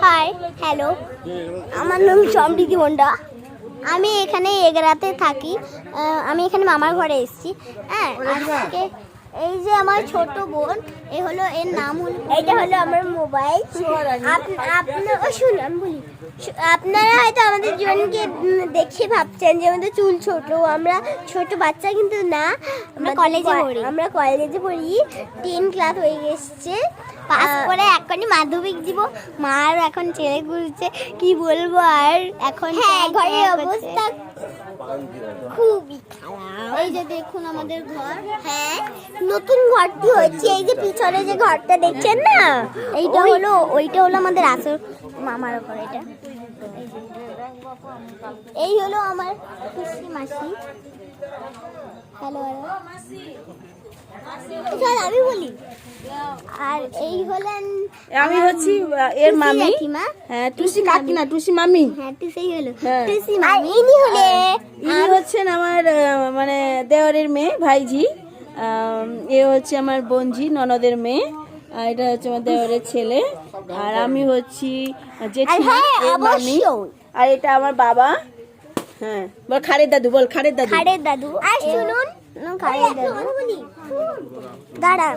Hi hello, আমার নাম সমৃদ্ধি মন্ডা। আমি এখানে এগরাতে থাকি। আমি এখানে মামার ঘরে এসেছি। হ্যাঁ, আজকে এই যে আমার ছোট বোন, এ হলো, এর নাম হলো, এটা হলো আমার মোবাইল। আপনারা শুনুন, আমি বলি, আপনারা হয়তো আমাদের জীবনকে দেখে ভাবছেন যে আমাদের চুল ছোট, আমরা ছোট বাচ্চা, কিন্তু না, আমরা কলেজে পড়ি 10 ক্লাস হয়ে গেছে, পাস করে এখনই মাধ্যমিক দিব। মার এখন ছেলে গুলছে, কি বলবো আর। এখন ঘরের অবস্থা খুবই খারাপ। এই যে দেখুন আমাদের ঘর, হ্যাঁ নতুন ঘরটি হচ্ছে। এই যে পিছনে যে ঘরটা দেখছেন না, ওইটা হলো আমাদের আসল মামার ঘর। এটা এই হলো আমার পিসি মাসি। হ্যালো আমি বলি, আর এই হলেন, আমি হচ্ছি এর মামি। হ্যাঁ, টুসি কাকি না, টুসি মামি। হ্যাঁ টুসি হলো, টুসি মামি। ইনি হচ্ছেন আমার মানে দেওরের মেয়ে, ভাইজি। এ হচ্ছে আমার বোনজি, ননদের মেয়ে। আর এটা হচ্ছে আমার দেওরের ছেলে। আর আমি হচ্ছি জেঠিমা, এর মামি। আর এটা আমার বাবা। হ্যাঁ, বল খারের দাদু, বল খারের দাদু। আর শুনুন, দাঁড়া।